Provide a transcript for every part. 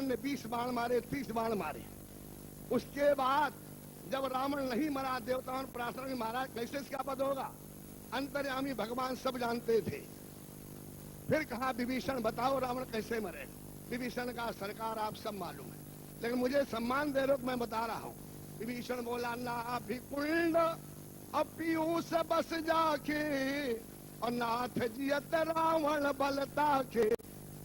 भगवान ने 20 बाण मारे, 30 बाण मारे। उसके बाद जब रावण नहीं मरा, देवताओं ने प्रार्थना की महाराज कैसे इसका वध होगा, अंतर्यामी भगवान सब जानते थे। फिर कहा विभीषण बताओ रावण कैसे मरे। विभीषण का सरकार आप सब मालूम है, लेकिन मुझे सम्मान दे रहे हो मैं बता रहा हूँ। विभीषण बोला ना भिकुंड अपीयूष बस जाके और नाथ जियत रावण बलता के।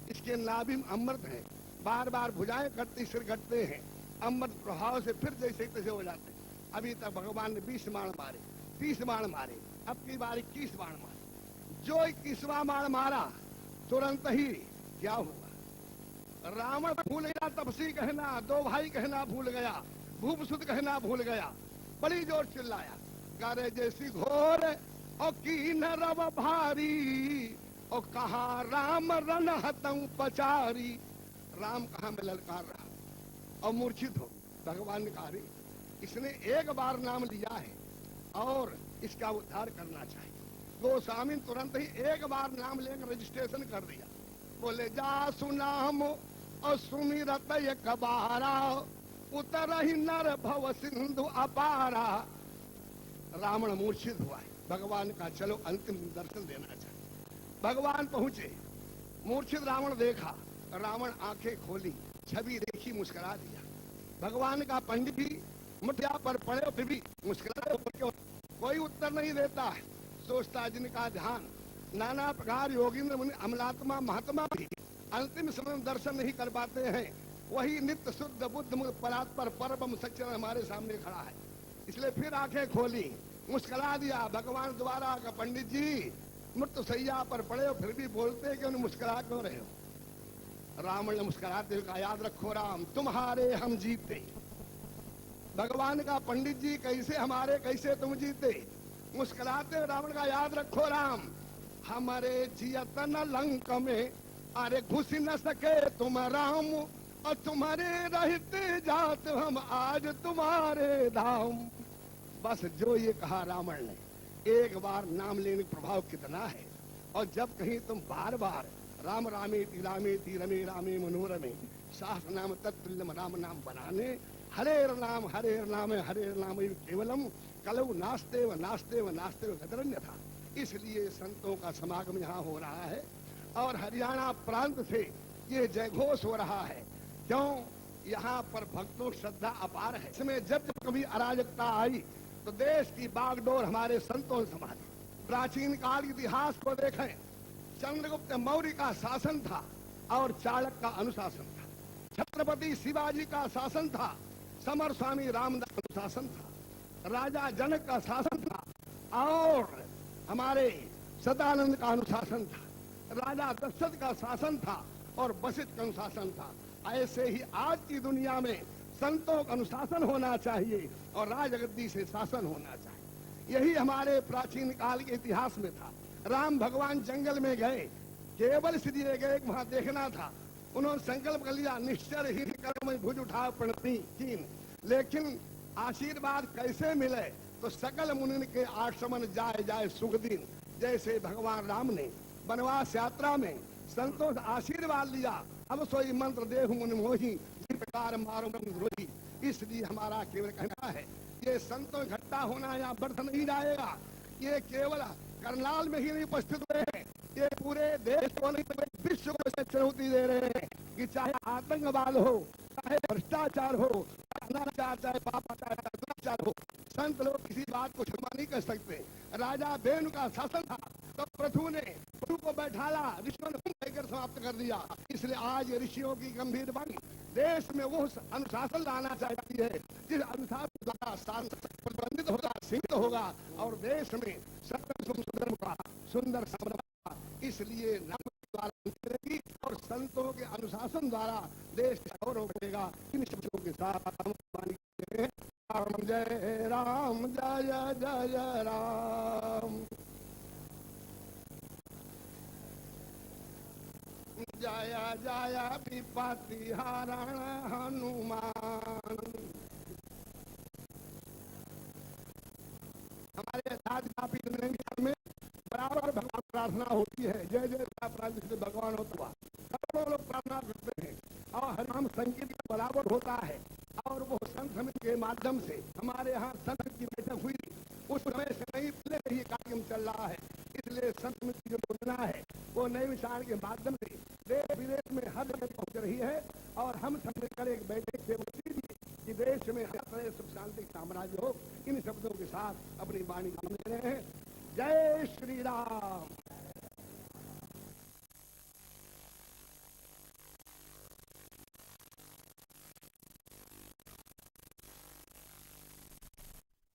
इसके नाभि में अमृत है, बार बार भुजाएं कटती सिर कटते हैं, अमृत प्रभाव से फिर जैसे तैसे हो जाते हैं। अभी तक भगवान ने 20 बाण मारे, 30 बाण मारे, अब की बार 21 बाण मारे। जो 21वां बाण मारा तुरंत ही क्या हुआ, रावण भूल गया तपसी कहना, दो भाई कहना भूल गया, भूपसुत कहना भूल गया, बड़ी जोर चिल्लाया गारे जैसी घोर और की न रव भारी और कहा राम रन हतऊ पचारी। राम कहा मैं ललकार रहा और मूर्छित हो। भगवान ने कहा इसने एक बार नाम लिया है और इसका उद्धार करना चाहिए। गोस्वामी तुरंत ही एक बार नाम लेकर रजिस्ट्रेशन कर दिया। बोले जा सुनाम और सुमिरत एक बारा उतर ही नर भव सिंधु अपारा। रावण मूर्छित हुआ है। भगवान का चलो अंतिम दर्शन देना चाहिए। भगवान पहुंचे, मूर्छित रावण देखा, रावण आंखें खोली, छवि देखी, मुस्कुरा दिया। भगवान का पंडित भी मुठिया पर पड़े फिर भी मुस्कुराए, कोई उत्तर नहीं देता है। सोचता जिनका ध्यान नाना प्रकार योगींद्र मुनि अमलात्मा महात्मा भी अंतिम समय में दर्शन नहीं कर पाते हैं, वही नित्य शुद्ध बुद्ध मुक्त परात्पर परम सच्चर हमारे सामने खड़ा है। इसलिए फिर आंखें खोली, मुस्कुरा दिया। भगवान द्वारा का पंडित जी मृत्यु सैया पर पड़े हो फिर भी बोलते कि उन्हें मुस्कुरा क्यों रहे हो। रावण ने मुस्कुराते हुए कहा याद रखो राम तुम्हारे हम जीते। भगवान का पंडित जी कैसे हमारे कैसे तुम जीते। मुस्कुराते रावण का याद रखो राम हमारे जियतन लंक में अरे घुस न सके तुम राम और तुम्हारे रहते जात हम आज तुम्हारे धाम। बस जो ये कहा रावण ने, एक बार नाम लेने का प्रभाव कितना है। और जब कहीं तुम बार बार राम रामेति रामेति रमे रामे मनोरमे शास्त्र नाम तत्तुल्यम राम नाम बनाने, हरेर नाम हरे नाम केवलम कलौ नास्ते व नास्ते व नास्ते व गदरन्य था। इसलिए संतों का समागम यहाँ हो रहा है और हरियाणा प्रांत से ये जयघोष हो रहा है। क्यों, यहाँ पर भक्तों श्रद्धा अपार है। इसमें जब कभी अराजकता आई तो देश की बागडोर हमारे संतों ने संभाली। प्राचीन काल इतिहास को देखें, चंद्रगुप्त मौर्य का शासन था और चाणक्य का अनुशासन था। छत्रपति शिवाजी का शासन था, समर स्वामी रामदास का अनुशासन था, राजा जनक का शासन था और हमारे सदानंद का अनुशासन था, राजा दशरथ का शासन था और वशिष्ठ का अनुशासन था। ऐसे ही आज की दुनिया में संतों का अनुशासन होना चाहिए और राजगद्दी से शासन होना चाहिए। यही हमारे प्राचीन काल के इतिहास में था। राम भगवान जंगल में गए, केवल इसलिए गए वहां देखना था। उन्होंने संकल्प कर लिया निश्चर ही कर्म भुज उठा प्रणति कीन। लेकिन आशीर्वाद कैसे मिले, तो सकल मुनि के आश्रमन जाए जाए सुख दिन। जैसे भगवान राम ने वनवास यात्रा में संतों से आशीर्वाद लिया, अब सोई मंत्र देहु मुनि मोही इस प्रकार मारो द्रोही। इसलिए हमारा केवल कहना है ये संतों इकट्ठा होना यहाँ व्यर्थ नहीं जाएगा। ये केवल करनाल में ही नहीं उपस्थित हुए हैं, ये पूरे देश को नहीं विश्व को चुनौती दे रहे हैं कि चाहे आतंकवाद हो, चाहे भ्रष्टाचार हो, अनाचार, चाहे पापाचार, दुराचार हो, संत लोग किसी बात को क्षमा नहीं कर सकते। राजा बेन का शासन था तो पृथु ने प्रभु को बैठाला, ऋषियों ने कहकर समाप्त कर दिया। इसलिए आज ऋषियों की गंभीर वाणी देश में वो अनुशासन लाना चाहती है जिस अनुशासन द्वारा शासन प्रतिबंधित होगा, सीमित होगा और देश में धर्म का सुंदर साम्राज्य। इसलिए नाम द्वारा और संतों के अनुशासन द्वारा देश गौरव बढ़ेगा। इन शब्दों के साथ राम जय राम जय जय राम, जय जय विपत्ति हरण हनुमान। हमारे में बराबर भगवान प्रार्थना होती है, जय जय भगवान हो तो लोग प्रार्थना करते हैं और हरिनाम संगीत के बराबर होता है। और वो संत समिति के माध्यम से हमारे यहाँ संत की बैठक हुई, उस समय से नहीं पहले से ये कार्यक्रम चल रहा है। इसलिए संत समिति जो योजना है वो नए विचार के माध्यम से देश विदेश में हर जगह पहुंच रही है। और हम सब मिलकर एक बैठक से कि देश में हर तरह सुख शांति साम्राज्य हो, इन शब्दों के साथ अपनी वाणी ले रहे हैं। जय श्री राम।